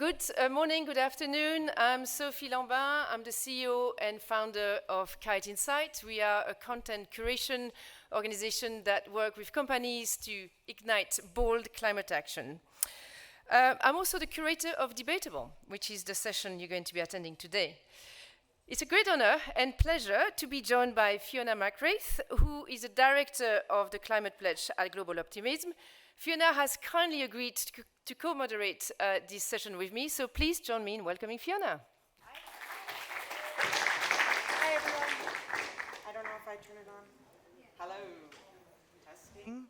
Good morning, good afternoon. I'm Sophie Lambin. I'm the CEO and founder of Kite Insight. We are a content curation organization that works with companies to ignite bold climate action. I'm also the curator of Debatable, which is the session you're going to be attending today. It's a great honor and pleasure to be joined by Fiona McGrath, who is the director of the Climate Pledge at Global Optimism. Fiona has kindly agreed to co-moderate this session with me, so please join me in welcoming Fiona. Hi, everyone. I don't know if I turn it on. Hello. Testing.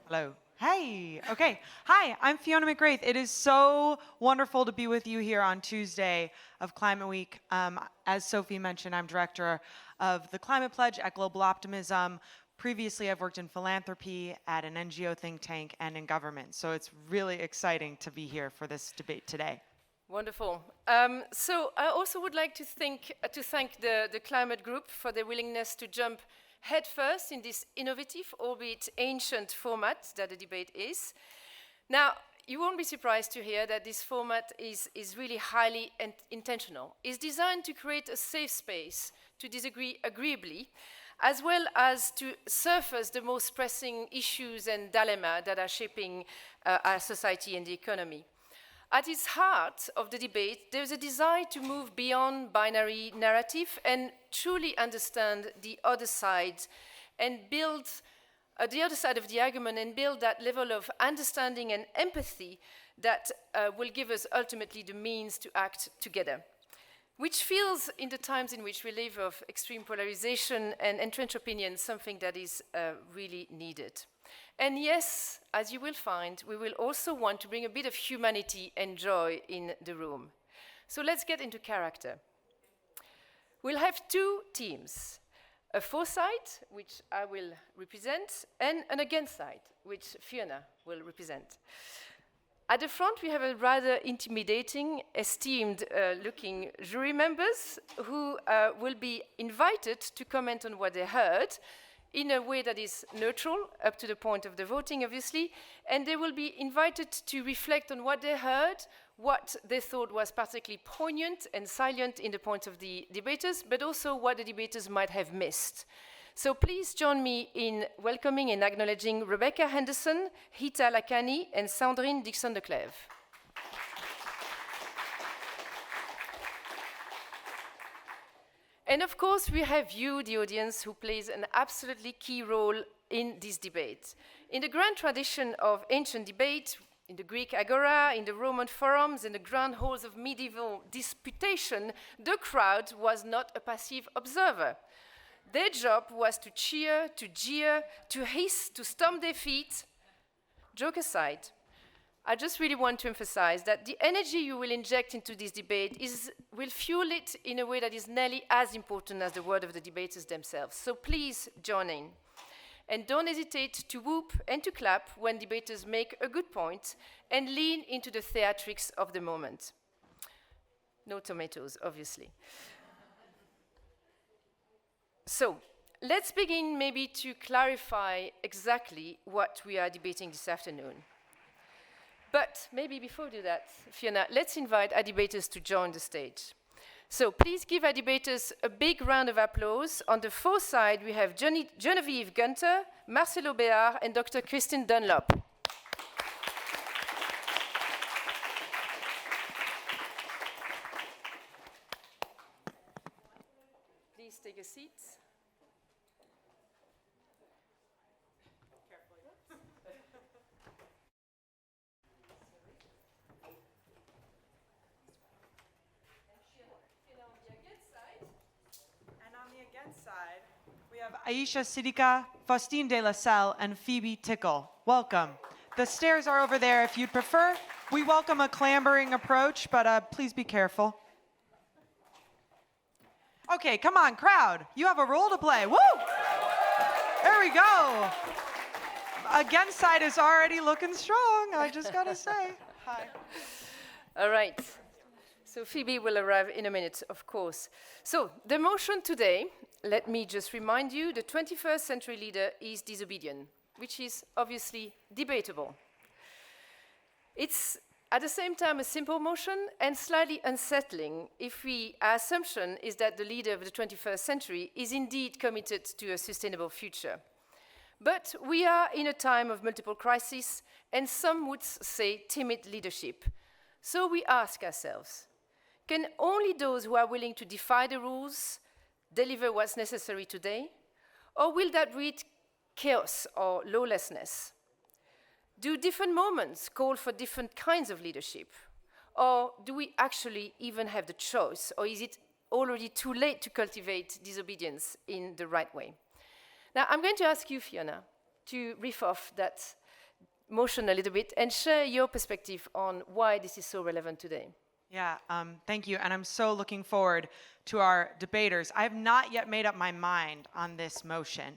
Hello. Hey. Okay. Hi, I'm Fiona McGrath. It is so wonderful to be with you here on Tuesday of Climate Week. As Sophie mentioned, I'm director of the Climate Pledge at Global Optimism. Previously, I've worked in philanthropy at an NGO think tank and in government. So it's really exciting to be here for this debate today. Wonderful. So I also would like to thank the Climate Group for their willingness to jump headfirst in this innovative, albeit ancient format that the debate is. Now, you won't be surprised to hear that this format is really highly intentional. It's designed to create a safe space to disagree agreeably, as well as to surface the most pressing issues and dilemmas that are shaping our society and the economy. At its heart of the debate, there's a desire to move beyond binary narrative and truly understand the other side and build the other side of the argument and build that level of understanding and empathy that will give us ultimately the means to act together, which feels, in the times in which we live of extreme polarization and entrenched opinion, something that is really needed. And yes, as you will find, we will also want to bring a bit of humanity and joy in the room. So let's get into character. We'll have two teams, a for side, which I will represent, and an against side, which Fiona will represent. At the front, we have a rather intimidating, esteemed-looking jury members who will be invited to comment on what they heard in a way that is neutral, up to the point of the voting, obviously, and they will be invited to reflect on what they heard, what they thought was particularly poignant and salient in the points of the debaters, but also what the debaters might have missed. So please join me in welcoming and acknowledging Rebecca Henderson, Hita Lakani, and Sandrine Dixon-de Clève. And of course, we have you, the audience, who plays an absolutely key role in this debate. In the grand tradition of ancient debate, in the Greek agora, in the Roman forums, in the grand halls of medieval disputation, the crowd was not a passive observer. Their job was to cheer, to jeer, to hiss, to stomp their feet. Joke aside, I just really want to emphasize that the energy you will inject into this debate will fuel it in a way that is nearly as important as the word of the debaters themselves. So please join in. And don't hesitate to whoop and to clap when debaters make a good point and lean into the theatrics of the moment. No tomatoes, obviously. So let's begin maybe to clarify exactly what we are debating this afternoon. But maybe before we do that, Fiona, let's invite our debaters to join the stage. So please give our debaters a big round of applause. On the for side, we have Genevieve Gunter, Marcelo Béard, and Dr. Christine Dunlop. Please take a seat. Side, we have Aisha Siddiqa, Faustine de la Salle, and Phoebe Tickle. Welcome. The stairs are over there if you'd prefer. We welcome a clambering approach, but please be careful. Okay, come on, crowd. You have a role to play. Woo! There we go. Against side is already looking strong, I just gotta say. Hi. All right. So Phoebe will arrive in a minute, of course. So the motion today, let me just remind you, the 21st century leader is disobedient, which is obviously debatable. It's At the same time, a simple motion and slightly unsettling if our assumption is that the leader of the 21st century is indeed committed to a sustainable future. But we are in a time of multiple crises, and some would say timid leadership. So we ask ourselves, can only those who are willing to defy the rules deliver what's necessary today? Or will that breed chaos or lawlessness? Do different moments call for different kinds of leadership? Or do we actually even have the choice? Or is it already too late to cultivate disobedience in the right way? Now, I'm going to ask you, Fiona, to riff off that motion a little bit and share your perspective on why this is so relevant today. Yeah, thank you. And I'm so looking forward to our debaters. I have not yet made up my mind on this motion.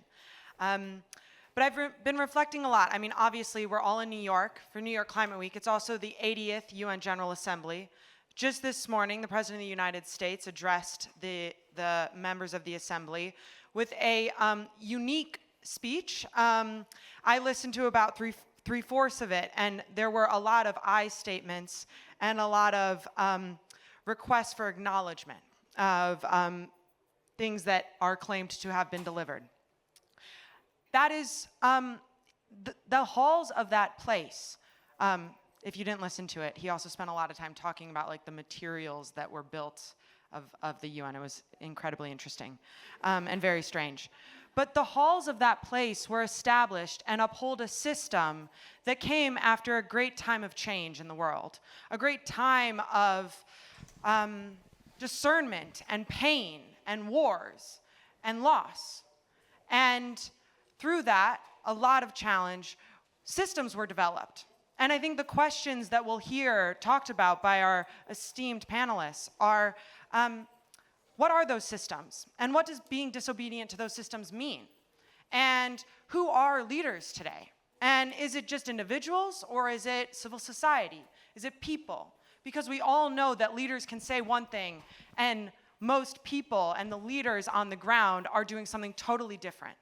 But I've been reflecting a lot. I mean, obviously, we're all in New York for New York Climate Week. It's also the 80th UN General Assembly. Just this morning, the President of the United States addressed the members of the Assembly with a unique speech. I listened to about three-fourths of it, and there were a lot of I statements and a lot of requests for acknowledgement of things that are claimed to have been delivered. That is, the halls of that place, if you didn't listen to it, he also spent a lot of time talking about like the materials that were built of the UN. It was incredibly interesting and very strange. But the halls of that place were established and uphold a system that came after a great time of change in the world, a great time of discernment and pain and wars and loss. And through that, a lot of challenge, systems were developed. And I think the questions that we'll hear talked about by our esteemed panelists are, what are those systems? And what does being disobedient to those systems mean? And who are leaders today? And is it just individuals, or is it civil society? Is it people? Because we all know that leaders can say one thing, and most people and the leaders on the ground are doing something totally different.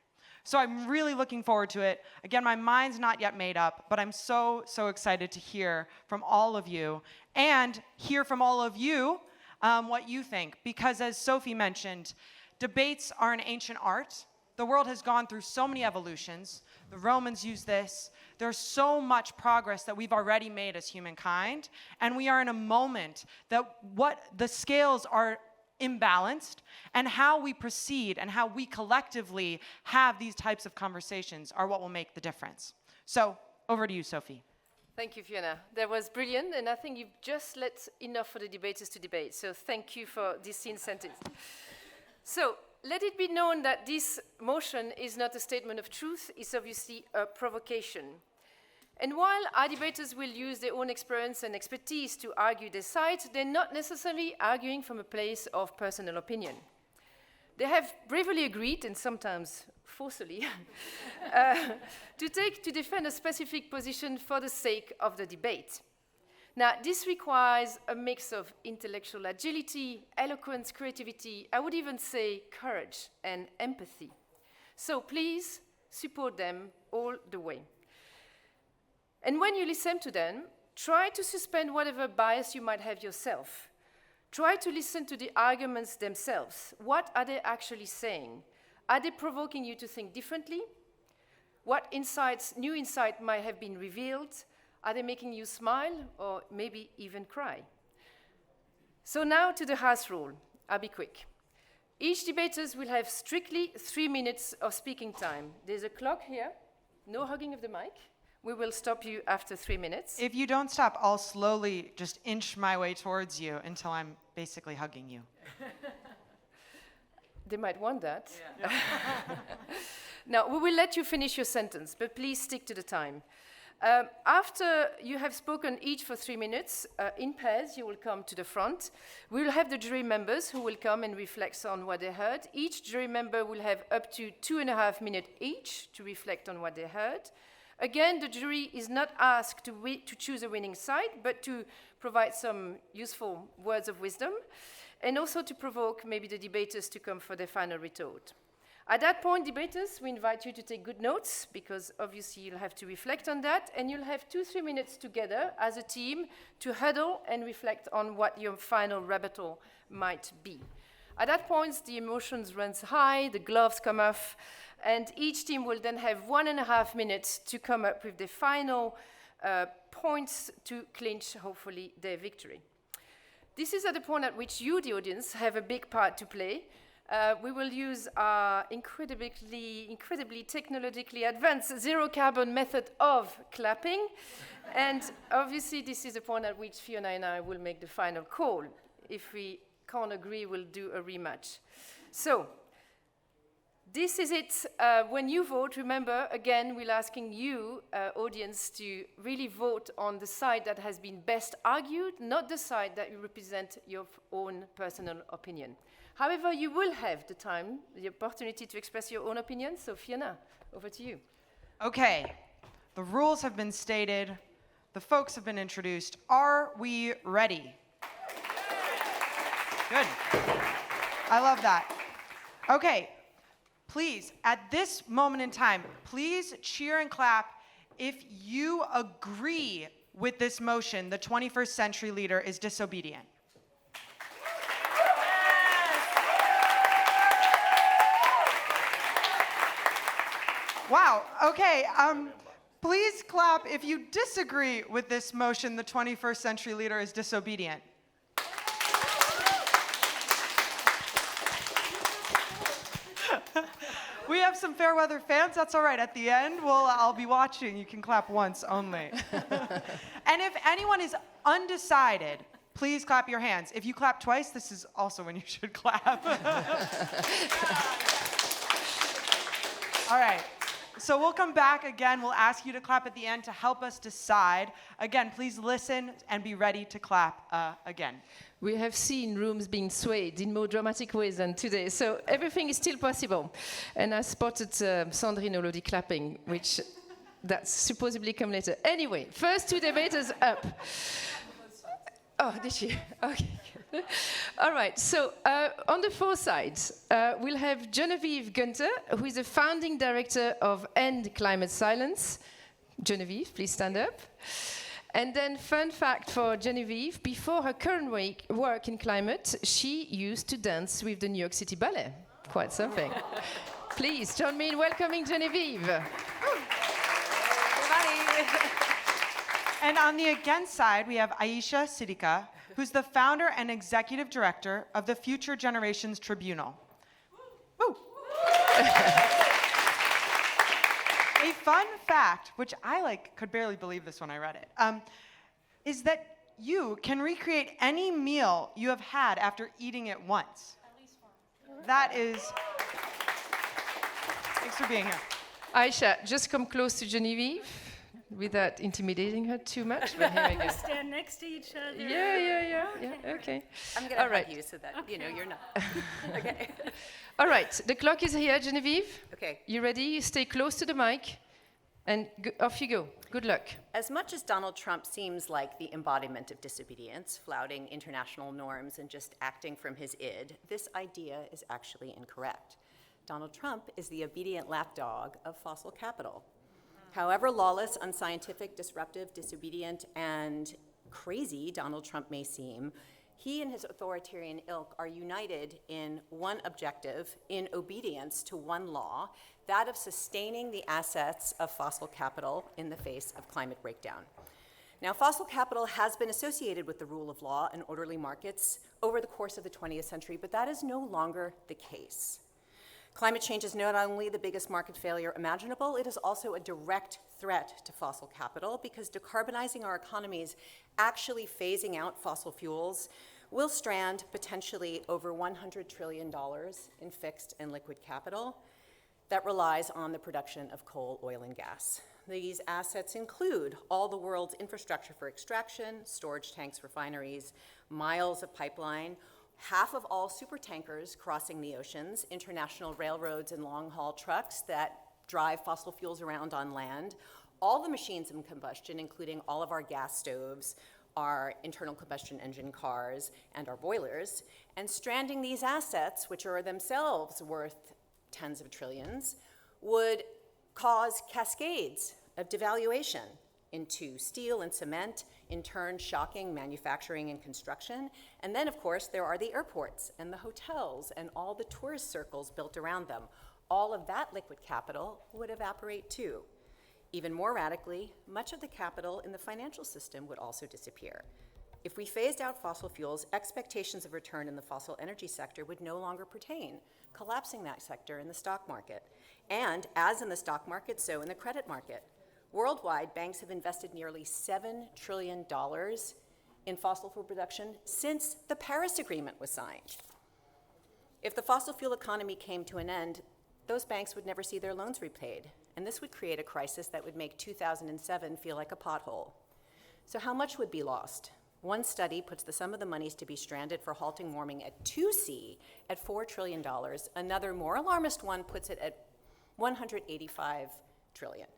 So I'm really looking forward to it. Again, my mind's not yet made up, but I'm so excited to hear from all of you and hear from all of you what you think. Because as Sophie mentioned, debates are an ancient art. The world has gone through so many evolutions. The Romans used this. There's so much progress that we've already made as humankind. And we are in a moment that the scales are imbalanced, and how we proceed and how we collectively have these types of conversations are what will make the difference. So, over to you, Sophie. Thank you, Fiona. That was brilliant, and I think you've just let enough for the debaters to debate. So thank you for this incentive. So let it be known that this motion is not a statement of truth. It's obviously a provocation. And while our debaters will use their own experience and expertise to argue their side, they're not necessarily arguing from a place of personal opinion. They have bravely agreed, and sometimes forcefully, to defend a specific position for the sake of the debate. Now, this requires a mix of intellectual agility, eloquence, creativity, I would even say courage and empathy. So please support them all the way. And when you listen to them, try to suspend whatever bias you might have yourself. Try to listen to the arguments themselves. What are they actually saying? Are they provoking you to think differently? What new insight might have been revealed? Are they making you smile or maybe even cry? So now to the house rule. I'll be quick. Each debaters will have strictly 3 minutes of speaking time. There's a clock here. No hugging of the mic. We will stop you after 3 minutes. If you don't stop, I'll slowly just inch my way towards you until I'm basically hugging you. They might want that. Yeah. Now, we will let you finish your sentence, but please stick to the time. After you have spoken each for 3 minutes, in pairs, you will come to the front. We will have the jury members who will come and reflect on what they heard. Each jury member will have up to 2.5 minutes each to reflect on what they heard. Again, the jury is not asked to choose a winning side, but to provide some useful words of wisdom, and also to provoke maybe the debaters to come for their final retort. At that point, debaters, we invite you to take good notes, because obviously you'll have to reflect on that, and you'll have 2-3 minutes together as a team to huddle and reflect on what your final rebuttal might be. At that point, the emotions run high, the gloves come off, and each team will then have 1.5 minutes to come up with the final points to clinch, hopefully, their victory. This is at the point at which you, the audience, have a big part to play. We will use our incredibly technologically advanced zero-carbon method of clapping. And obviously, this is the point at which Fiona and I will make the final call. If we can't agree, we'll do a rematch. So, this is it. When you vote, remember, again, we're asking you, audience, to really vote on the side that has been best argued, not the side that you represent your own personal opinion. However, you will have the time, the opportunity to express your own opinion. So, Fiona, over to you. Okay, the rules have been stated. The folks have been introduced. Are we ready? Good. I love that. Okay, please, at this moment in time, please cheer and clap if you agree with this motion, the 21st century leader is disobedient. Wow, okay, please clap if you disagree with this motion, the 21st century leader is disobedient. We have some fair weather fans, that's all right. At the end, I'll be watching. You can clap once only. And if anyone is undecided, please clap your hands. If you clap twice, this is also when you should clap. All right. So we'll come back again. We'll ask you to clap at the end to help us decide. Again, please listen and be ready to clap again. We have seen rooms being swayed in more dramatic ways than today, so everything is still possible. And I spotted Sandrine already clapping, which that's supposedly come later. Anyway, first 2 debaters up. Oh, did she? Okay. All right, so on the 4 sides, we'll have Genevieve Gunther, who is the founding director of End Climate Silence. Genevieve, please stand up. And then, fun fact for Genevieve, before her current work in climate, she used to dance with the New York City Ballet. Quite something. Please join me in welcoming Genevieve. And on the against side, we have Aisha Siddiqa, who's the founder and executive director of the Future Generations Tribunal. Woo! A fun fact, which I could barely believe this when I read it, is that you can recreate any meal you have had after eating it once. At least once. That is... Thanks for being here. Aisha, just come close to Genevieve without intimidating her too much. But here we go. Stand next to each other. Yeah, okay. I'm going to hug you so that, you're not. Okay. All right, the clock is here, Genevieve. Okay. You ready? You stay close to the mic, and off you go. Good luck. As much as Donald Trump seems like the embodiment of disobedience, flouting international norms and just acting from his id, this idea is actually incorrect. Donald Trump is the obedient lapdog of fossil capital. However lawless, unscientific, disruptive, disobedient, and crazy Donald Trump may seem, he and his authoritarian ilk are united in one objective, in obedience to one law, that of sustaining the assets of fossil capital in the face of climate breakdown. Now, fossil capital has been associated with the rule of law and orderly markets over the course of the 20th century, but that is no longer the case. Climate change is not only the biggest market failure imaginable, it is also a direct threat to fossil capital because decarbonizing our economies, actually phasing out fossil fuels, will strand potentially over $100 trillion in fixed and liquid capital that relies on the production of coal, oil, and gas. These assets include all the world's infrastructure for extraction, storage tanks, refineries, miles of pipeline, half of all supertankers crossing the oceans, international railroads and long-haul trucks that drive fossil fuels around on land, all the machines in combustion, including all of our gas stoves, our internal combustion engine cars, and our boilers, and stranding these assets, which are themselves worth tens of trillions, would cause cascades of devaluation into steel and cement, in turn shocking manufacturing and construction. And then, of course, there are the airports and the hotels and all the tourist circles built around them. All of that liquid capital would evaporate too. Even more radically, much of the capital in the financial system would also disappear. If we phased out fossil fuels, expectations of return in the fossil energy sector would no longer pertain, collapsing that sector in the stock market. And as in the stock market, so in the credit market. Worldwide, banks have invested nearly $7 trillion in fossil fuel production since the Paris Agreement was signed. If the fossil fuel economy came to an end, those banks would never see their loans repaid, and this would create a crisis that would make 2007 feel like a pothole. So how much would be lost? One study puts the sum of the monies to be stranded for halting warming at 2C at $4 trillion. Another more alarmist one puts it at $185 trillion.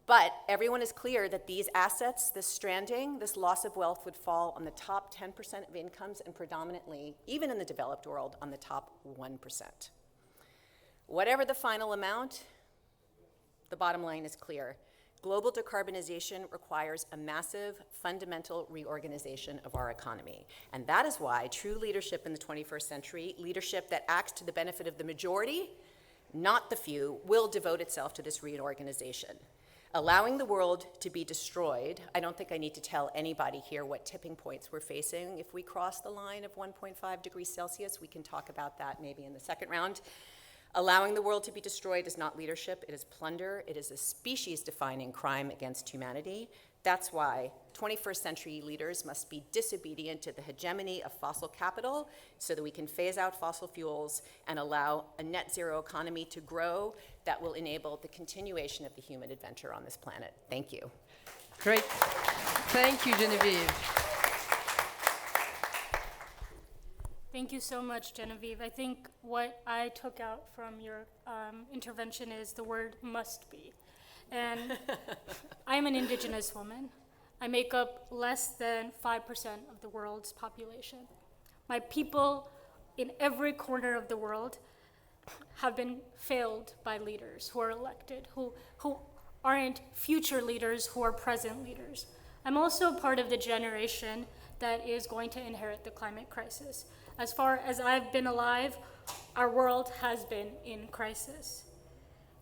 But everyone is clear that these assets, this stranding, this loss of wealth would fall on the top 10% of incomes and predominantly, even in the developed world, on the top 1%. Whatever the final amount, the bottom line is clear. Global decarbonization requires a massive, fundamental reorganization of our economy. And that is why true leadership in the 21st century, leadership that acts to the benefit of the majority, not the few, will devote itself to this reorganization. Allowing the world to be destroyed, I don't think I need to tell anybody here what tipping points we're facing. If we cross the line of 1.5 degrees Celsius, we can talk about that maybe in the second round. Allowing the world to be destroyed is not leadership, it is plunder, it is a species-defining crime against humanity. That's why 21st century leaders must be disobedient to the hegemony of fossil capital so that we can phase out fossil fuels and allow a net zero economy to grow that will enable the continuation of the human adventure on this planet. Thank you. Great. Thank you, Genevieve. Thank you so much, Genevieve. I think what I took out from your intervention is the word must be. And I'm an indigenous woman. I make up less than 5% of the world's population. My people in every corner of the world have been failed by leaders who are elected, who aren't future leaders, who are present leaders. I'm also part of the generation that is going to inherit the climate crisis. As far as I've been alive, our world has been in crisis.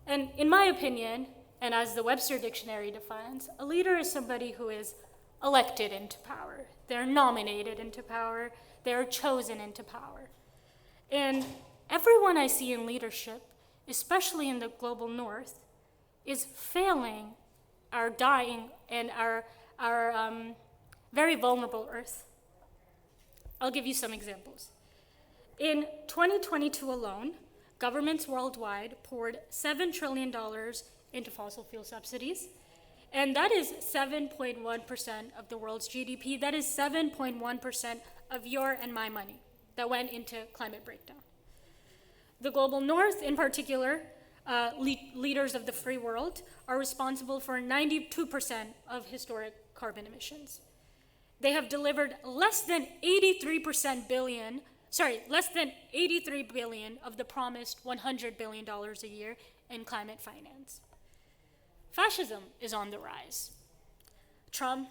And in my opinion, and as the Webster Dictionary defines, a leader is somebody who is elected into power. They're nominated into power. They're chosen into power. And everyone I see in leadership, especially in the global north, is failing our dying and our very vulnerable Earth. I'll give you some examples. In 2022 alone, governments worldwide poured $7 trillion into fossil fuel subsidies, and that is 7.1% of the world's GDP. That is 7.1% of your and my money that went into climate breakdown. The global north, in particular, leaders of the free world, are responsible for 92% of historic carbon emissions. They have delivered less than 83 billion of the promised $100 billion a year in climate finance. Fascism is on the rise. Trump,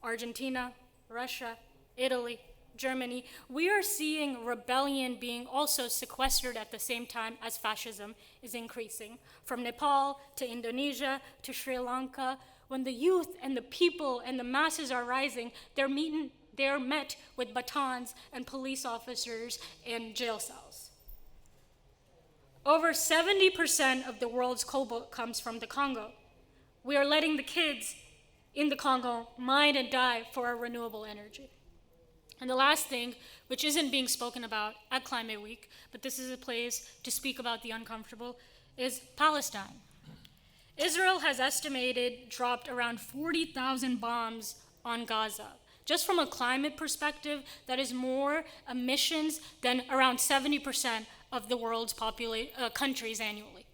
Argentina, Russia, Italy, Germany, we are seeing rebellion being also sequestered at the same time as fascism is increasing. From Nepal to Indonesia to Sri Lanka, when the youth and the people and the masses are rising, they're met with batons and police officers and jail cells. Over 70% of the world's cobalt comes from the Congo. We are letting the kids in the Congo mine and die for our renewable energy. And the last thing, which isn't being spoken about at Climate Week, but this is a place to speak about the uncomfortable, is Palestine. Israel has estimated dropped around 40,000 bombs on Gaza. Just from a climate perspective, that is more emissions than around 70% of the world's countries annually.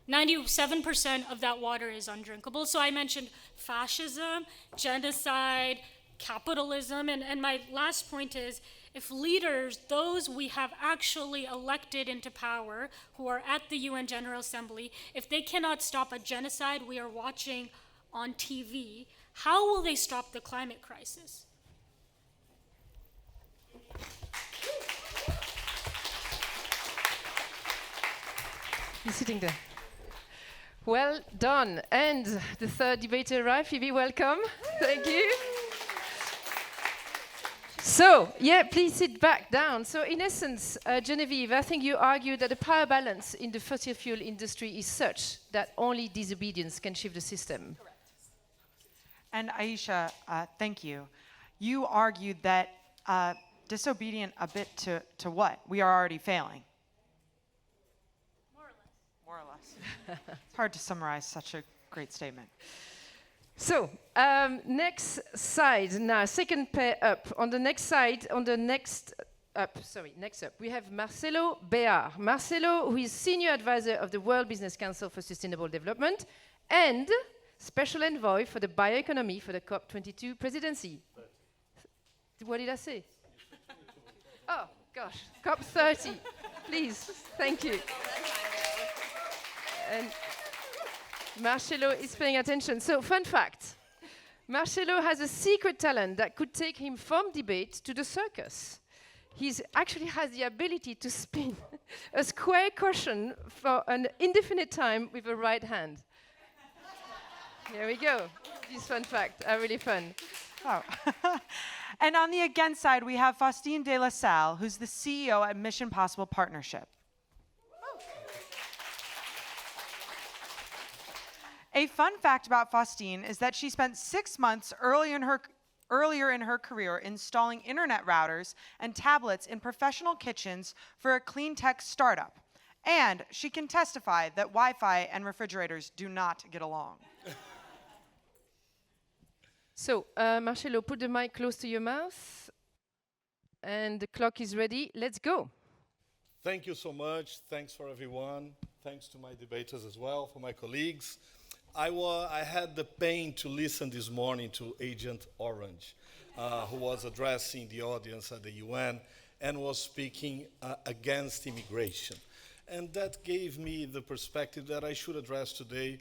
97% of that water is undrinkable. So I mentioned fascism, genocide, capitalism. And my last point is, if leaders, those we have actually elected into power, who are at the UN General Assembly, if they cannot stop a genocide we are watching on TV, how will they stop the climate crisis? You're sitting there. Well done. And the third debater arrived. Phoebe, welcome. Thank you. So, yeah, please sit back down. So, in essence, Genevieve, I think you argue that the power balance in the fossil fuel industry is such that only disobedience can shift the system. Correct. And Aisha, thank you. You argued that disobedient a bit to what? We are already failing. More or less. It's hard to summarize such a great statement. So, next side now, second pair up. On the next side, next up, we have Marcelo Bear. Marcelo, who is Senior Advisor of the World Business Council for Sustainable Development and Special Envoy for the Bioeconomy for the COP22 presidency. What did I say? Oh, gosh, COP30. Please, thank you. And Marcelo is paying attention. So, fun fact. Marcelo has a secret talent that could take him from debate to the circus. He actually has the ability to spin a square cushion for an indefinite time with a right hand. Here we go. These fun facts are really fun. Oh. And on the against side, we have Faustine de la Salle, who's the CEO at Mission Possible Partnership. A fun fact about Faustine is that she spent 6 months earlier in her career installing internet routers and tablets in professional kitchens for a clean tech startup. And she can testify that Wi-Fi and refrigerators do not get along. So, Marcelo, put the mic close to your mouth. And the clock is ready. Let's go. Thank you so much. Thanks for everyone. Thanks to my debaters as well, for my colleagues. I had the pain to listen this morning to Agent Orange, who was addressing the audience at the UN and was speaking against immigration. And that gave me the perspective that I should address today,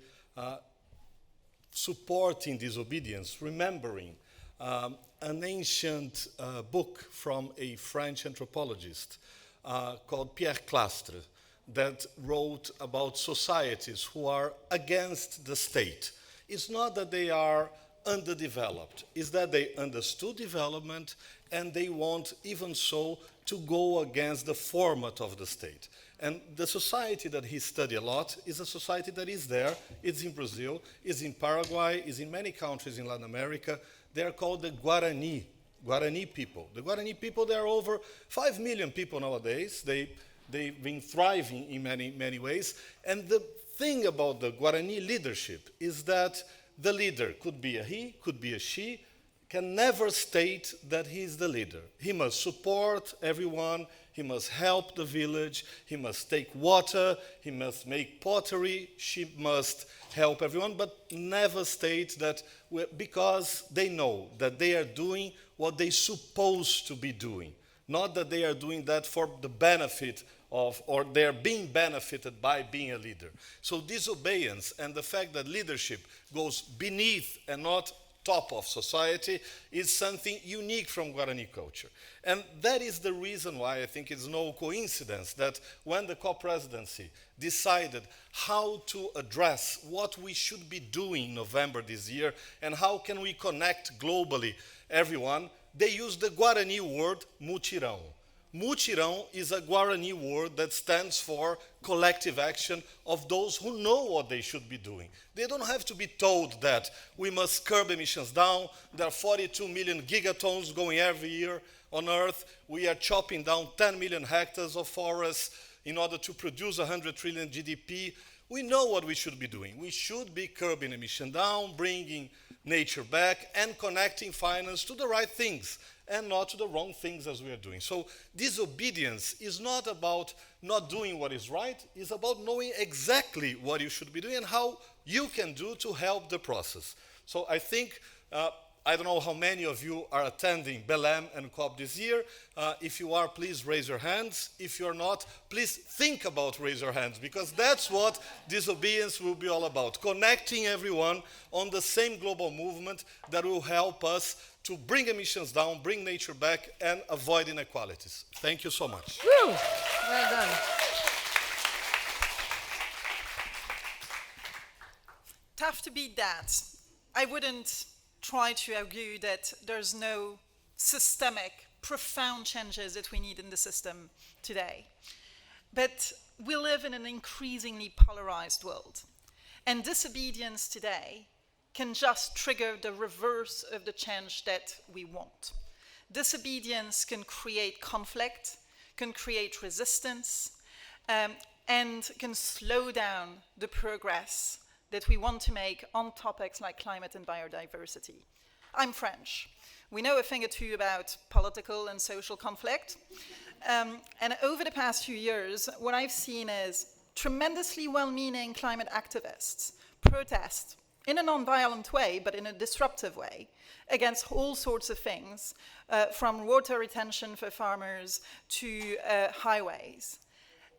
supporting disobedience, remembering an ancient book from a French anthropologist called Pierre Clastres, that wrote about societies who are against the state. It's not that they are underdeveloped, it's that they understood development and they want, even so, to go against the format of the state. And the society that he studied a lot is a society that is there. It's in Brazil, it's in Paraguay, it's in many countries in Latin America. They are called the Guarani people. The Guarani people, there are over 5 million people nowadays. They've been thriving in many ways. And the thing about the Guarani leadership is that the leader could be a he, could be a she, can never state that he's the leader. He must support everyone, he must help the village, he must take water, he must make pottery, she must help everyone, but never state that because they know that they are doing what they're supposed to be doing, not that they are doing that for the benefit of, or they're being benefited by being a leader. So disobedience and the fact that leadership goes beneath and not top of society is something unique from Guarani culture. And that is the reason why I think it's no coincidence that when the COP presidency decided how to address what we should be doing in November this year and how can we connect globally everyone, they used the Guarani word mutirão. Mutirão is a Guarani word that stands for collective action of those who know what they should be doing. They don't have to be told that we must curb emissions down. There are 42 million gigatons going every year on Earth. We are chopping down 10 million hectares of forests in order to produce 100 trillion GDP. We know what we should be doing. We should be curbing emission down, bringing nature back, and connecting finance to the right things and not to the wrong things as we are doing. So disobedience is not about not doing what is right, it's about knowing exactly what you should be doing and how you can do to help the process. So I think I don't know how many of you are attending Belém and COP this year. If you are, please raise your hands. If you're not, please think about raise your hands, because that's what disobedience will be all about. Connecting everyone on the same global movement that will help us to bring emissions down, bring nature back, and avoid inequalities. Thank you so much. Woo! Well done. Tough to beat that. I wouldn't try to argue that there's no systemic, profound changes that we need in the system today. But we live in an increasingly polarized world. And disobedience today can just trigger the reverse of the change that we want. Disobedience can create conflict, can create resistance, and can slow down the progress that we want to make on topics like climate and biodiversity. I'm French. We know a thing or two about political and social conflict. And over the past few years, what I've seen is tremendously well-meaning climate activists protest in a non-violent way, but in a disruptive way, against all sorts of things, from water retention for farmers to highways.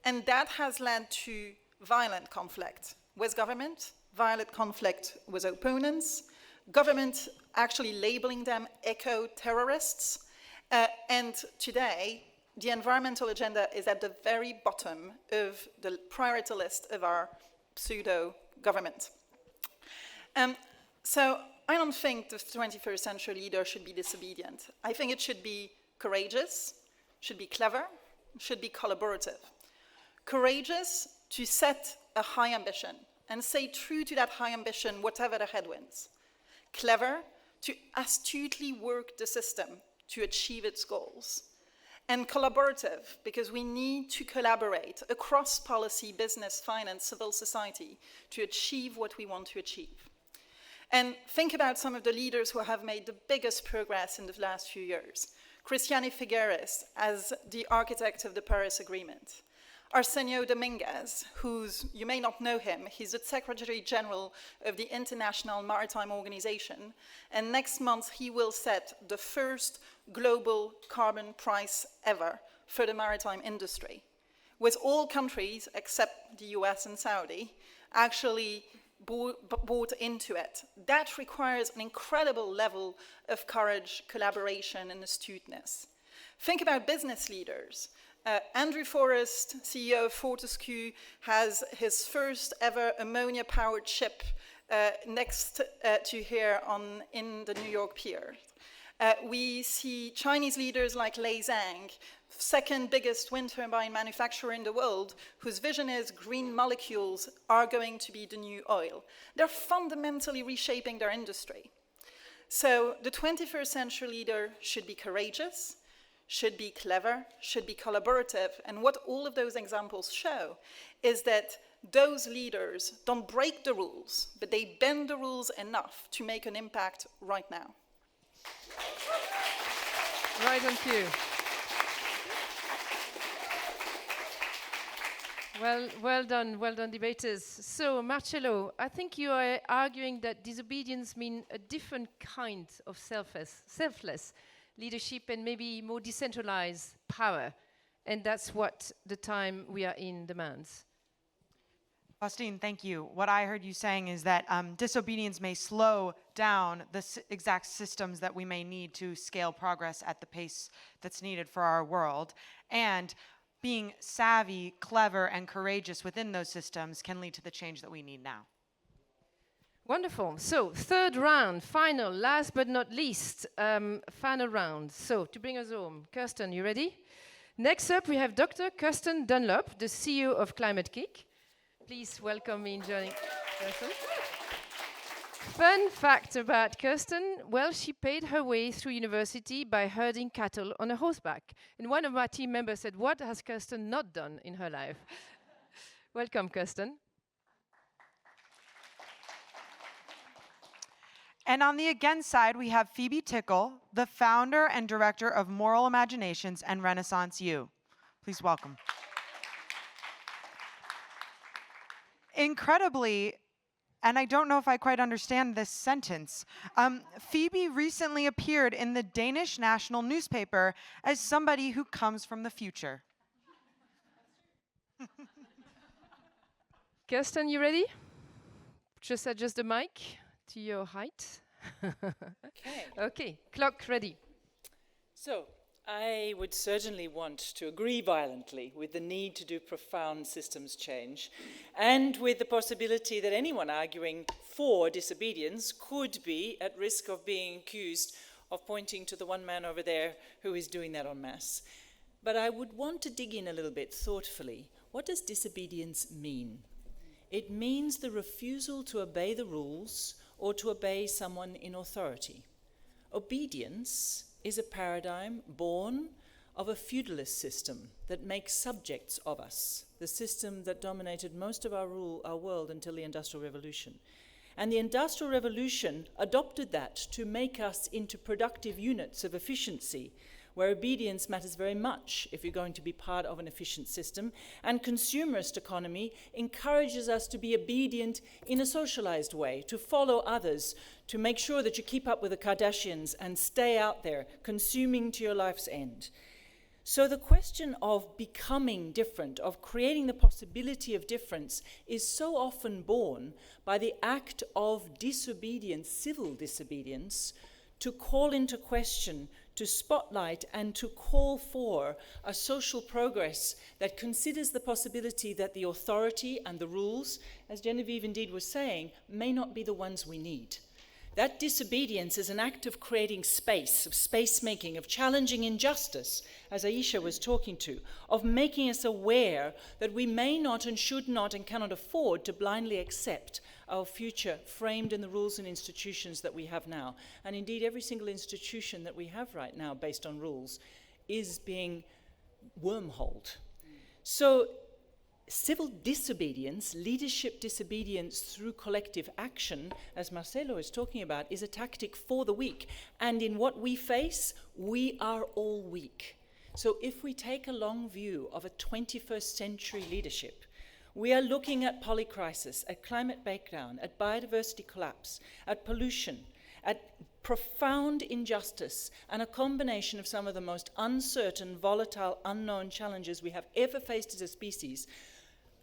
And that has led to violent conflict with government, violent conflict with opponents, government actually labeling them eco-terrorists, and today the environmental agenda is at the very bottom of the priority list of our pseudo-government. So I don't think the 21st century leader should be disobedient. I think it should be courageous, should be clever, should be collaborative. Courageous to set a high ambition and stay true to that high ambition, whatever the headwinds. Clever to astutely work the system to achieve its goals. And collaborative, because we need to collaborate across policy, business, finance, civil society to achieve what we want to achieve. And think about some of the leaders who have made the biggest progress in the last few years. Cristiane Figueres as the architect of the Paris Agreement. Arsenio Dominguez, you may not know him, he's the Secretary General of the International Maritime Organization, and next month he will set the first global carbon price ever for the maritime industry, with all countries, except the US and Saudi, actually bought into it. That requires an incredible level of courage, collaboration, and astuteness. Think about business leaders. Andrew Forrest, CEO of Fortescue, has his first ever ammonia-powered ship next to here in the New York pier. We see Chinese leaders like Lei Zhang, second biggest wind turbine manufacturer in the world, whose vision is green molecules are going to be the new oil. They're fundamentally reshaping their industry. So the 21st century leader should be courageous, should be clever, should be collaborative. And what all of those examples show is that those leaders don't break the rules, but they bend the rules enough to make an impact right now. Right on cue. Well done, debaters. So, Marcello, I think you are arguing that disobedience means a different kind of selfless leadership and maybe more decentralized power. And that's what the time we are in demands. Faustine, thank you. What I heard you saying is that disobedience may slow down the exact systems that we may need to scale progress at the pace that's needed for our world. And being savvy, clever, and courageous within those systems can lead to the change that we need now. Wonderful. So, third round, final, last but not least, final round. So, to bring us home, Kirsten, you ready? Next up, we have Dr. Kirsten Dunlop, the CEO of Climate Kick. Please welcome me in joining Kirsten. Fun fact about Kirsten, well, she paid her way through university by herding cattle on a horseback. And one of my team members said, what has Kirsten not done in her life? Welcome, Kirsten. And on the against side, we have Phoebe Tickle, the founder and director of Moral Imaginations and Renaissance U. Please welcome. Incredibly, and I don't know if I quite understand this sentence. Phoebe recently appeared in the Danish national newspaper as somebody who comes from the future. Kirsten, you ready? Just adjust the mic to your height. Okay. Okay, clock ready. So, I would certainly want to agree violently with the need to do profound systems change and with the possibility that anyone arguing for disobedience could be at risk of being accused of pointing to the one man over there who is doing that en masse. But I would want to dig in a little bit thoughtfully. What does disobedience mean? It means the refusal to obey the rules or to obey someone in authority. Obedience is a paradigm born of a feudalist system that makes subjects of us, the system that dominated most of our world until the Industrial Revolution. And the Industrial Revolution adopted that to make us into productive units of efficiency, where obedience matters very much if you're going to be part of an efficient system, and consumerist economy encourages us to be obedient in a socialized way, to follow others, to make sure that you keep up with the Kardashians and stay out there, consuming to your life's end. So the question of becoming different, of creating the possibility of difference, is so often born by the act of disobedience, civil disobedience, to call into question, to spotlight, and to call for a social progress that considers the possibility that the authority and the rules, as Genevieve indeed was saying, may not be the ones we need. That disobedience is an act of creating space, of space-making, of challenging injustice, as Aisha was talking to, of making us aware that we may not and should not and cannot afford to blindly accept our future framed in the rules and institutions that we have now. And indeed, every single institution that we have right now based on rules is being wormholed. So civil disobedience, leadership disobedience through collective action, as Marcelo is talking about, is a tactic for the weak. And in what we face, we are all weak. So if we take a long view of a 21st century leadership, we are looking at polycrisis, at climate breakdown, at biodiversity collapse, at pollution, at profound injustice, and a combination of some of the most uncertain, volatile, unknown challenges we have ever faced as a species,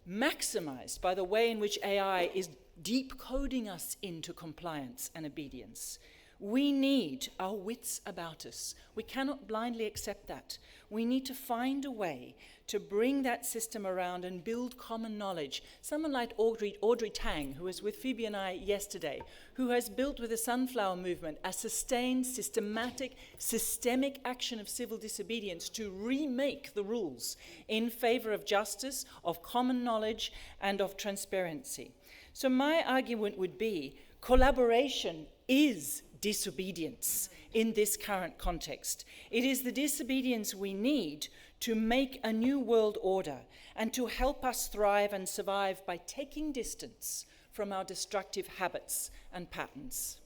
maximized by the way in which AI is deep coding us into compliance and obedience. We need our wits about us. We cannot blindly accept that. We need to find a way to bring that system around and build common knowledge. Someone like Audrey Tang, who was with Phoebe and I yesterday, who has built with the Sunflower Movement a sustained, systemic action of civil disobedience to remake the rules in favor of justice, of common knowledge, and of transparency. So my argument would be collaboration is disobedience in this current context. It is the disobedience we need to make a new world order and to help us thrive and survive by taking distance from our destructive habits and patterns.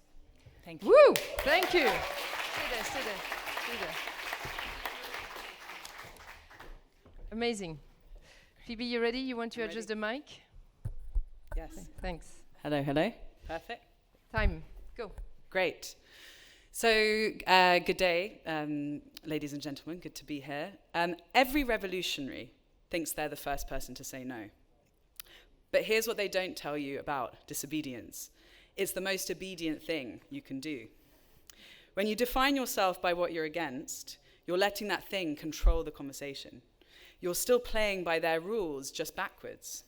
Thank you. Woo! Thank you. Stay there. Amazing. Phoebe, you ready? You want to adjust the mic? Yes. Thanks. Hello. Perfect. Time. Go. Great. So, good day, ladies and gentlemen. Good to be here. Every revolutionary thinks they're the first person to say no. But here's what they don't tell you about disobedience. It's the most obedient thing you can do. When you define yourself by what you're against, you're letting that thing control the conversation. You're still playing by their rules, just backwards.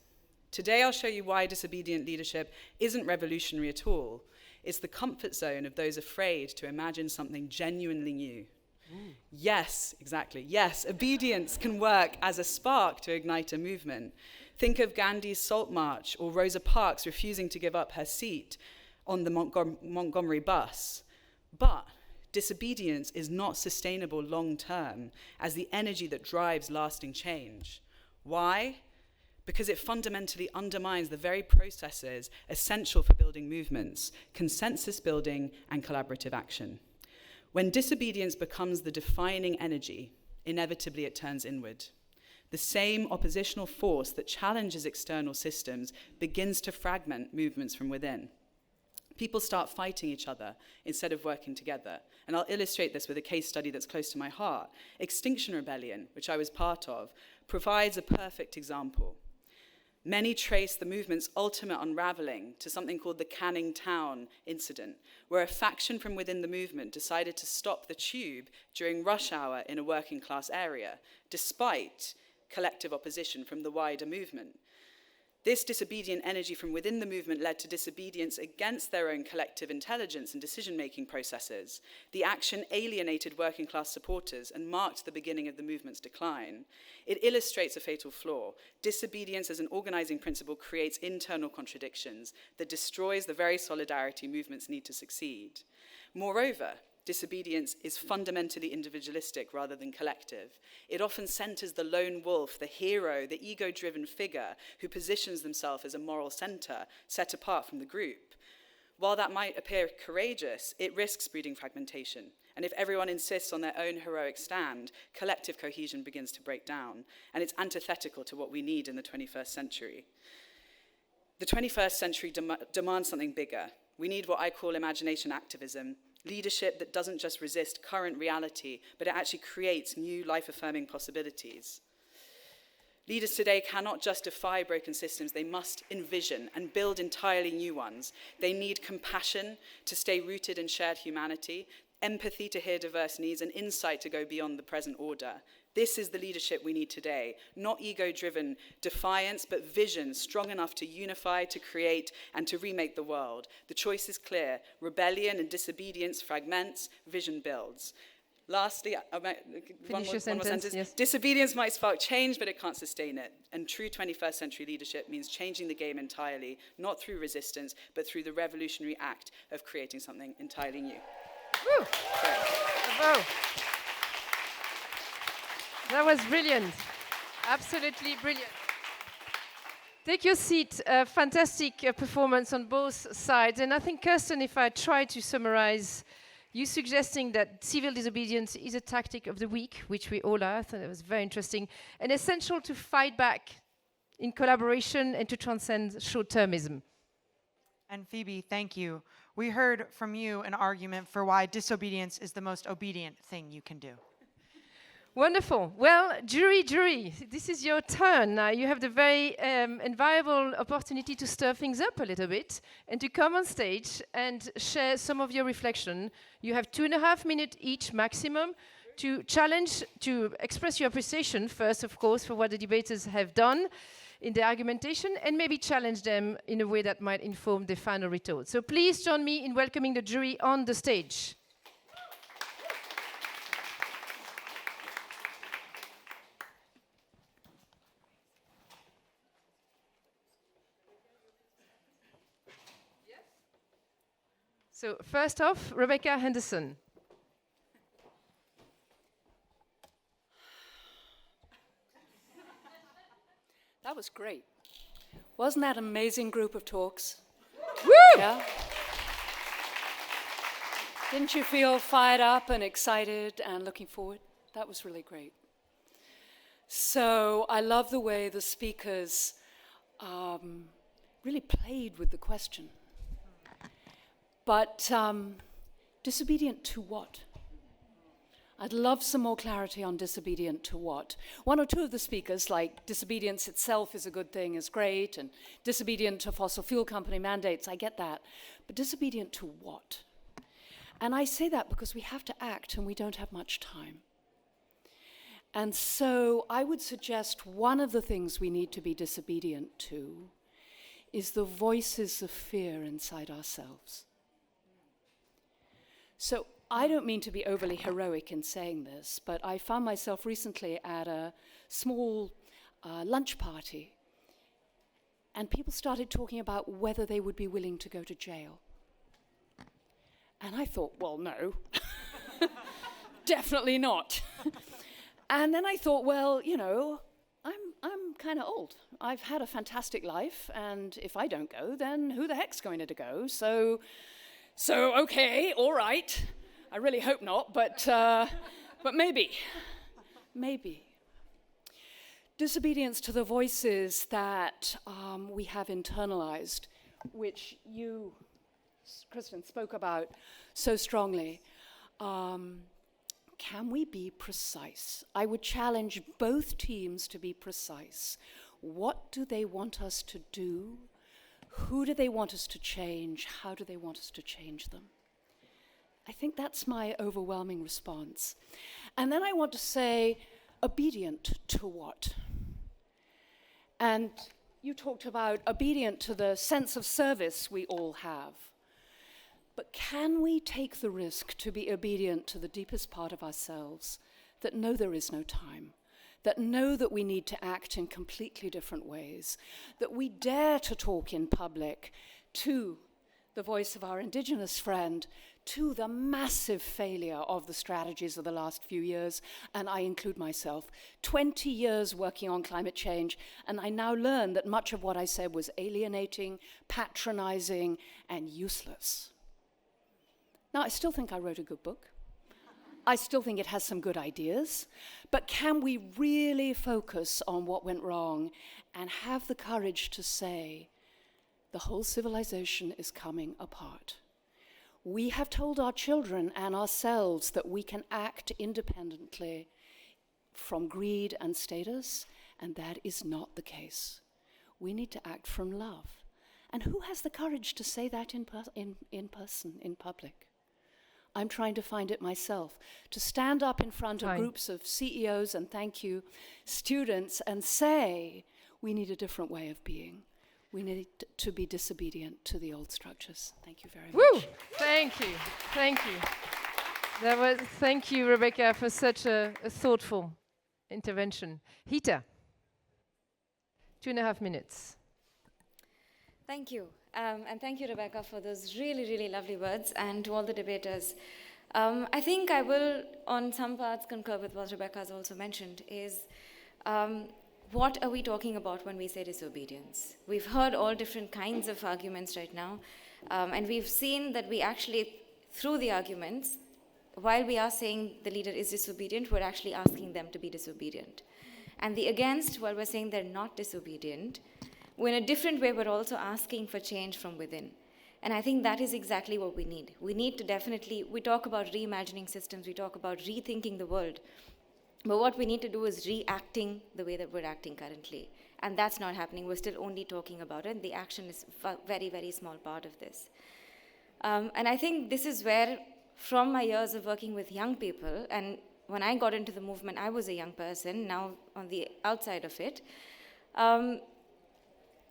Today, I'll show you why disobedient leadership isn't revolutionary at all. It's the comfort zone of those afraid to imagine something genuinely new. Yes, exactly. Yes, obedience can work as a spark to ignite a movement. Think of Gandhi's Salt March or Rosa Parks refusing to give up her seat on the Montgomery bus. But disobedience is not sustainable long term as the energy that drives lasting change. Why? Because it fundamentally undermines the very processes essential for building movements, consensus building, and collaborative action. When disobedience becomes the defining energy, inevitably it turns inward. The same oppositional force that challenges external systems begins to fragment movements from within. People start fighting each other instead of working together. And I'll illustrate this with a case study that's close to my heart. Extinction Rebellion, which I was part of, provides a perfect example. Many trace the movement's ultimate unraveling to something called the Canning Town incident, where a faction from within the movement decided to stop the tube during rush hour in a working class area, despite collective opposition from the wider movement. This disobedient energy from within the movement led to disobedience against their own collective intelligence and decision-making processes. The action alienated working class supporters and marked the beginning of the movement's decline. It illustrates a fatal flaw. Disobedience as an organizing principle creates internal contradictions that destroys the very solidarity movements need to succeed. Moreover, disobedience is fundamentally individualistic rather than collective. It often centers the lone wolf, the hero, the ego-driven figure who positions themselves as a moral center, set apart from the group. While that might appear courageous, it risks breeding fragmentation. And if everyone insists on their own heroic stand, collective cohesion begins to break down. And it's antithetical to what we need in the 21st century. The 21st century demands something bigger. We need what I call imagination activism, leadership that doesn't just resist current reality, but it actually creates new life-affirming possibilities. Leaders today cannot just defy broken systems, they must envision and build entirely new ones. They need compassion to stay rooted in shared humanity, empathy to hear diverse needs, and insight to go beyond the present order. This is the leadership we need today, not ego-driven defiance, but vision strong enough to unify, to create, and to remake the world. The choice is clear. Rebellion and disobedience fragments, vision builds. Lastly, one more sentence. Yes. Disobedience might spark change, but it can't sustain it. And true 21st century leadership means changing the game entirely, not through resistance, but through the revolutionary act of creating something entirely new. Woo! Bravo. That was brilliant. Absolutely brilliant. Take your seat. Fantastic performance on both sides. And I think, Kirsten, if I try to summarize, you suggesting that civil disobedience is a tactic of the weak, which we all are. I thought that was very interesting. And essential to fight back in collaboration and to transcend short-termism. And Phoebe, thank you. We heard from you an argument for why disobedience is the most obedient thing you can do. Wonderful. Well, jury, this is your turn. Now you have the very invaluable opportunity to stir things up a little bit and to come on stage and share some of your reflection. You have 2.5 minutes each maximum to challenge, to express your appreciation first, of course, for what the debaters have done in their argumentation, and maybe challenge them in a way that might inform the final retort. So please join me in welcoming the jury on the stage. So first off, Rebecca Henderson. That was great. Wasn't that an amazing group of talks? Woo! Yeah? Didn't you feel fired up and excited and looking forward? That was really great. So I love the way the speakers really played with the question. But disobedient to what? I'd love some more clarity on disobedient to what. One or two of the speakers, like disobedience itself is a good thing, is great, and disobedient to fossil fuel company mandates, I get that. But disobedient to what? And I say that because we have to act and we don't have much time. And so I would suggest one of the things we need to be disobedient to is the voices of fear inside ourselves. So I don't mean to be overly heroic in saying this, but I found myself recently at a small lunch party, and people started talking about whether they would be willing to go to jail. And I thought, well, no, definitely not. And then I thought, well, you know, I'm kind of old. I've had a fantastic life, and if I don't go, then who the heck's going to go? So okay, all right. I really hope not, but maybe. disobedience to the voices that we have internalized, which you, Kristen, spoke about so strongly. Can we be precise? I would challenge both teams to be precise. What do they want us to do? Who do they want us to change? How do they want us to change them? I think that's my overwhelming response. And then I want to say, obedient to what? And you talked about obedient to the sense of service we all have. But can we take the risk to be obedient to the deepest part of ourselves that know there is no time, that know that we need to act in completely different ways, that we dare to talk in public to the voice of our Indigenous friend, to the massive failure of the strategies of the last few years, and I include myself. 20 years working on climate change, and I now learn that much of what I said was alienating, patronizing, and useless. Now, I still think I wrote a good book. I still think it has some good ideas, but can we really focus on what went wrong and have the courage to say, the whole civilization is coming apart? We have told our children and ourselves that we can act independently from greed and status, and that is not the case. We need to act from love. And who has the courage to say that in person, in public? I'm trying to find it myself, to stand up in front of groups of CEOs and, thank you, students, and say, we need a different way of being. We need to be disobedient to the old structures. Thank you very much. Woo! Thank you. Thank you. Thank you, Rebecca, for such a thoughtful intervention. Hita, 2.5 minutes. Thank you. And thank you, Rebecca, for those really, really lovely words, and to all the debaters. I think I will, on some parts, concur with what Rebecca has also mentioned, is what are we talking about when we say disobedience? We've heard all different kinds of arguments right now, and we've seen that we actually, through the arguments, while we are saying the leader is disobedient, we're actually asking them to be disobedient. And the against, while we're saying they're not disobedient, in a different way, we're also asking for change from within. And I think that is exactly what we need. We need to definitely, we talk about reimagining systems, we talk about rethinking the world. But what we need to do is reacting the way that we're acting currently. And that's not happening. We're still only talking about it. The action is a very, very small part of this. And I think this is where, from my years of working with young people, and when I got into the movement, I was a young person, now on the outside of it,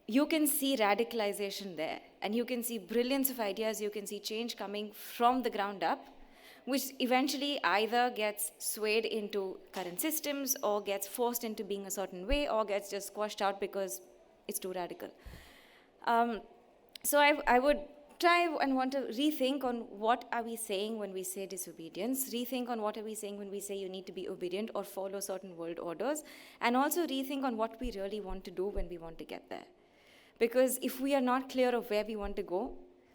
you can see radicalization there, and you can see brilliance of ideas, you can see change coming from the ground up, which eventually either gets swayed into current systems or gets forced into being a certain way or gets just squashed out because it's too radical. So I would try and want to rethink on what are we saying when we say disobedience, rethink on what are we saying when we say you need to be obedient or follow certain world orders, and also rethink on what we really want to do when we want to get there. Because if we are not clear of where we want to go,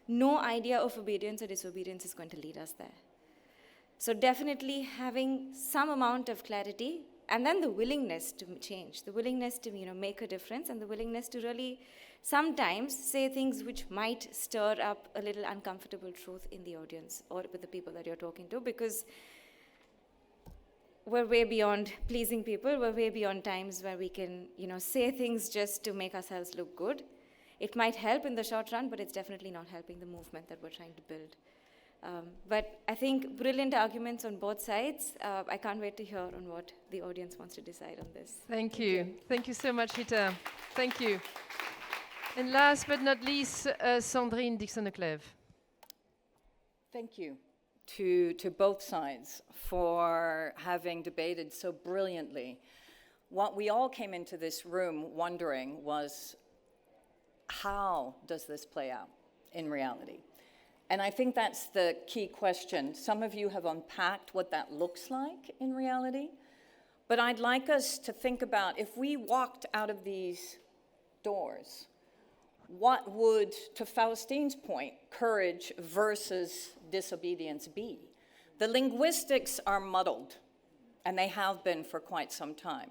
no idea of obedience or disobedience is going to lead us there. So definitely having some amount of clarity, and then the willingness to change, the willingness to make a difference, and the willingness to really sometimes say things which might stir up a little uncomfortable truth in the audience or with the people that you're talking to, because we're way beyond pleasing people. We're way beyond times where we can, say things just to make ourselves look good. It might help in the short run, but it's definitely not helping the movement that we're trying to build. But I think brilliant arguments on both sides. I can't wait to hear on what the audience wants to decide on this. Thank you. Thank you so much, Rita. Thank you. And last but not least, Sandrine Dixon-Leclève. Thank you to both sides for having debated so brilliantly. What we all came into this room wondering was, how does this play out in reality? And I think that's the key question. Some of you have unpacked what that looks like in reality, but I'd like us to think about, if we walked out of these doors, what would, to Faustine's point, courage versus disobedience be? The linguistics are muddled, and they have been for quite some time.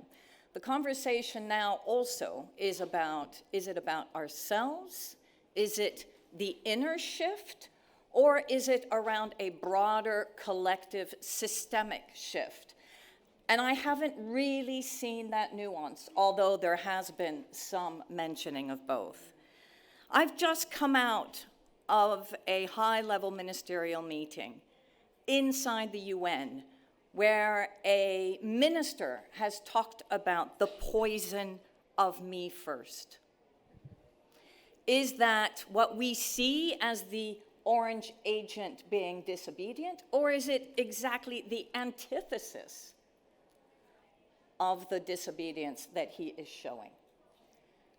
The conversation now also is it about ourselves? Is it the inner shift? Or is it around a broader collective systemic shift? And I haven't really seen that nuance, although there has been some mentioning of both. I've just come out of a high-level ministerial meeting inside the UN where a minister has talked about the poison of me first. Is that what we see as the orange agent being disobedient, or is it exactly the antithesis of the disobedience that he is showing?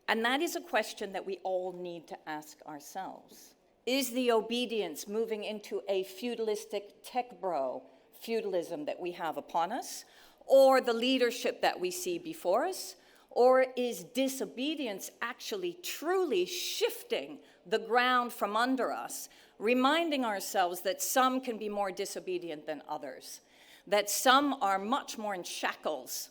And that is a question that we all need to ask ourselves. Is the obedience moving into a feudalistic tech bro feudalism that we have upon us, or the leadership that we see before us? Or is disobedience actually truly shifting the ground from under us, reminding ourselves that some can be more disobedient than others, that some are much more in shackles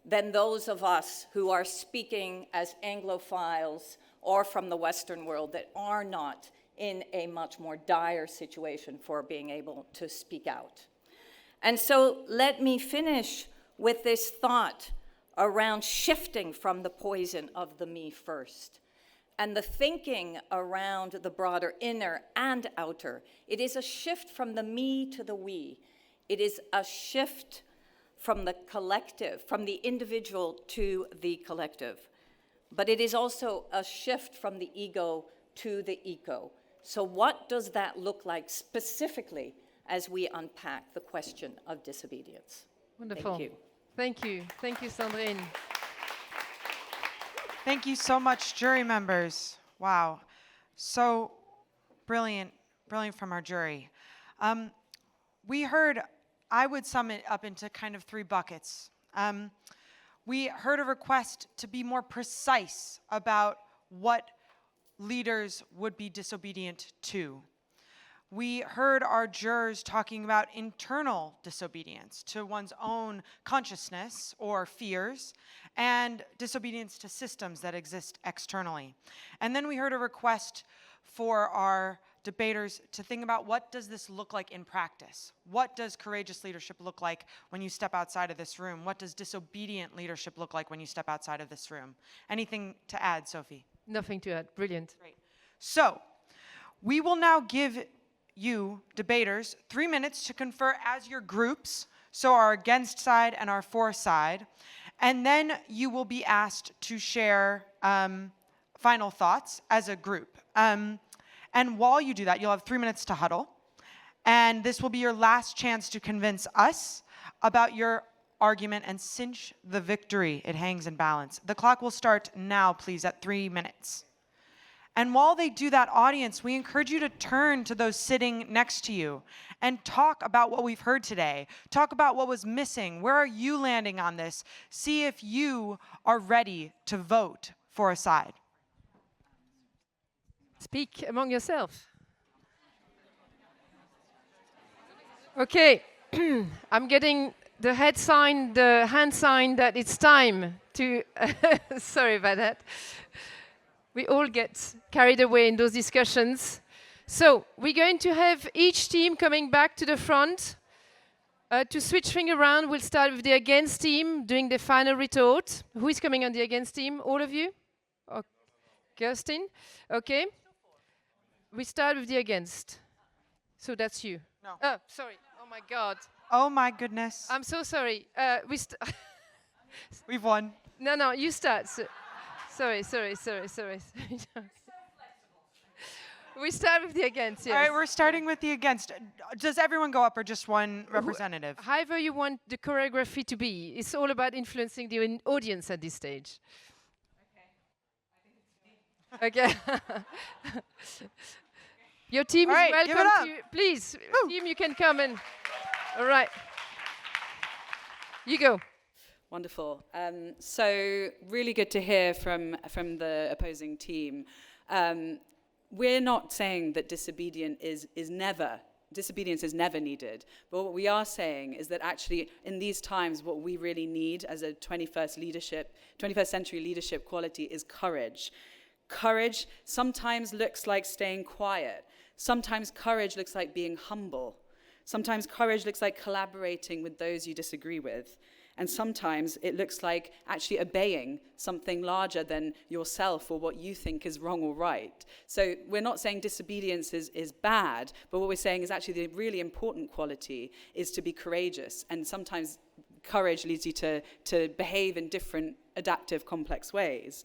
than those of us who are speaking as Anglophiles or from the Western world that are not in a much more dire situation for being able to speak out. And so let me finish with this thought around shifting from the poison of the me first, and the thinking around the broader inner and outer. It is a shift from the me to the we. It is a shift from the collective, from the individual to the collective. But it is also a shift from the ego to the eco. So what does that look like specifically as we unpack the question of disobedience? Wonderful. Thank you. Thank you. Thank you, Sandrine. Thank you so much, jury members. Wow. So brilliant, brilliant from our jury. We heard, I would sum it up into kind of three buckets. We heard a request to be more precise about what leaders would be disobedient to. We heard our jurors talking about internal disobedience to one's own consciousness or fears, and disobedience to systems that exist externally. And then we heard a request for our debaters to think about, what does this look like in practice? What does courageous leadership look like when you step outside of this room? What does disobedient leadership look like when you step outside of this room? Anything to add, Sophie? Nothing to add. Brilliant. Great. So we will now give you, debaters, 3 minutes to confer as your groups, so our against side and our for side, and then you will be asked to share final thoughts as a group. And while you do that, you'll have 3 minutes to huddle, and this will be your last chance to convince us about your argument and cinch the victory. It hangs in balance. The clock will start now, please, at 3 minutes. And while they do that, audience, we encourage you to turn to those sitting next to you and talk about what we've heard today. Talk about what was missing. Where are you landing on this? See if you are ready to vote for a side. Speak among yourself. Okay, I'm getting the head sign, the hand sign that it's time to, sorry about that. We all get carried away in those discussions. So we're going to have each team coming back to the front. To switch things around, we'll start with the against team doing the final retort. Who is coming on the against team? All of you? Oh, Kirsten? Okay. We start with the against. So that's you. No. Oh, sorry. Oh my God. Oh my goodness. I'm so sorry. We've won. No, you start. Sorry. We start with the against, yes. All right, we're starting with the against. Does everyone go up or just one representative? However you want the choreography to be. It's all about influencing the audience at this stage. Okay. Your team is welcome to... Please, team, you can come in. All right. You go. Wonderful. So really good to hear from the opposing team. We're not saying that disobedient is never disobedience is never needed. But what we are saying is that actually in these times, what we really need as a 21st century leadership quality is courage. Courage sometimes looks like staying quiet. Sometimes courage looks like being humble. Sometimes courage looks like collaborating with those you disagree with. And sometimes it looks like actually obeying something larger than yourself or what you think is wrong or right. So we're not saying disobedience is bad, but what we're saying is actually the really important quality is to be courageous. And sometimes courage leads you to behave in different adaptive, complex ways.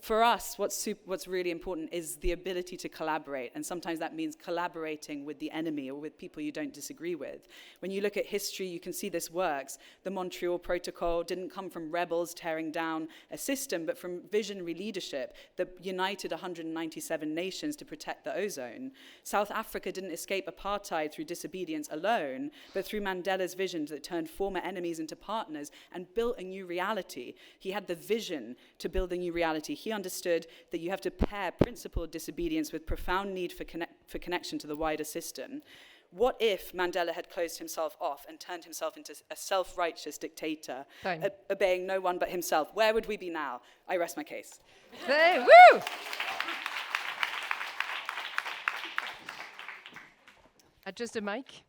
For us, what's really important is the ability to collaborate, and sometimes that means collaborating with the enemy or with people you don't disagree with. When you look at history, you can see this works. The Montreal Protocol didn't come from rebels tearing down a system, but from visionary leadership that united 197 nations to protect the ozone. South Africa didn't escape apartheid through disobedience alone, but through Mandela's vision that turned former enemies into partners and built a new reality. He had the vision to build a new reality. He understood that you have to pair principled disobedience with profound need for connection to the wider system. What if Mandela had closed himself off and turned himself into a self-righteous dictator, obeying no one but himself? Where would we be now? I rest my case. Hey, woo! Adjust the mic.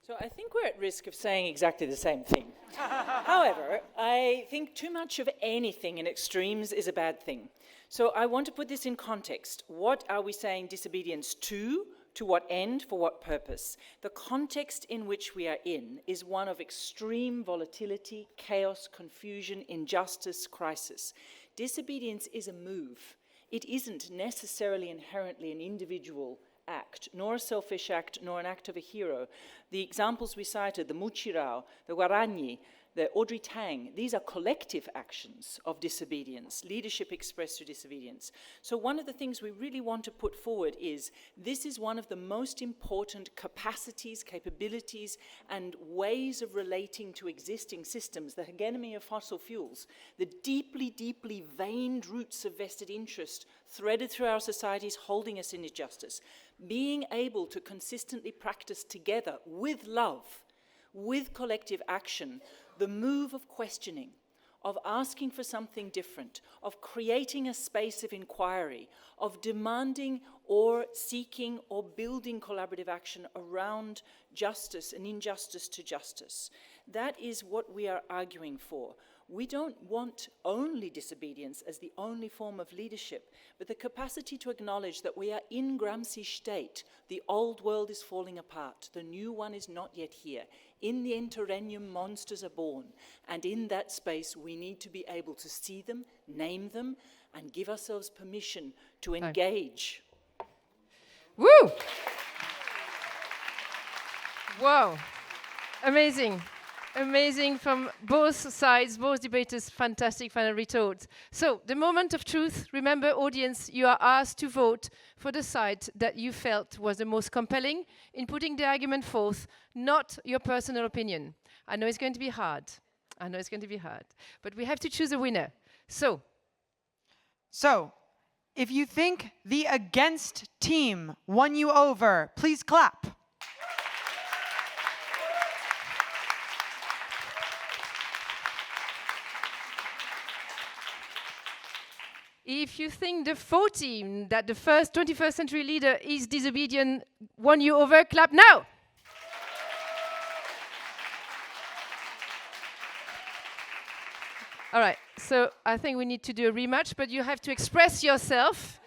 So I think we're at risk of saying exactly the same thing. However, I think too much of anything in extremes is a bad thing. So I want to put this in context. What are we saying disobedience to? To what end? For what purpose? The context in which we are in is one of extreme volatility, chaos, confusion, injustice, crisis. Disobedience is a move. It isn't necessarily inherently an individual act, nor a selfish act, nor an act of a hero. The examples we cited, the Muchirao, the Guarani, the Audrey Tang, these are collective actions of disobedience, leadership expressed through disobedience. So one of the things we really want to put forward is this is one of the most important capacities, capabilities, and ways of relating to existing systems, the hegemony of fossil fuels, the deeply, deeply veined roots of vested interest threaded through our societies, holding us in injustice. Being able to consistently practice together with love, with collective action, the move of questioning, of asking for something different, of creating a space of inquiry, of demanding or seeking or building collaborative action around justice and injustice to justice. That is what we are arguing for. We don't want only disobedience as the only form of leadership, but the capacity to acknowledge that we are in Gramsci's state. The old world is falling apart. The new one is not yet here. In the interregnum, monsters are born. And in that space, we need to be able to see them, name them, and give ourselves permission to engage. Woo! Wow. Amazing. Amazing from both sides, both debaters, fantastic final retort. So, the moment of truth, remember audience, you are asked to vote for the side that you felt was the most compelling in putting the argument forth, not your personal opinion. I know it's going to be hard. But we have to choose a winner. So, if you think the against team won you over, please clap. if you think the for team that the first 21st century leader is disobedient won you over, clap now. All right, so I think we need to do a rematch, but you have to express yourself.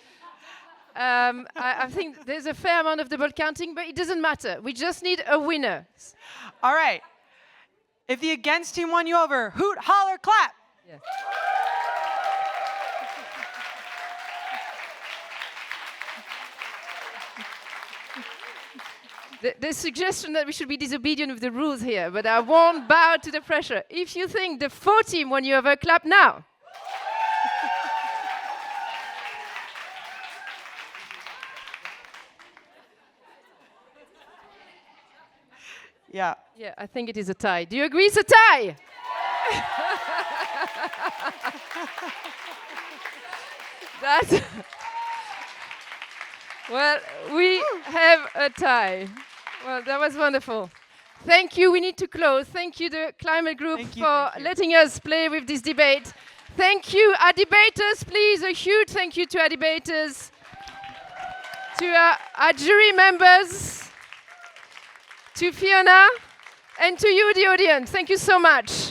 I think there's a fair amount of double counting, but it doesn't matter. We just need a winner. All right. If the against team won you over, hoot, holler, clap. Yeah. The suggestion that we should be disobedient with the rules here, but I won't bow to the pressure. If you think the for team won you over, clap now. Yeah. Yeah, I think it is a tie. Do you agree it's a tie? Well, we have a tie. Well, that was wonderful. Thank you. We need to close. Thank you, the Climate Group, for letting us play with this debate. Thank you, our debaters. Please, a huge thank you to our debaters, to our jury members, to Fiona, and to you, the audience. Thank you so much.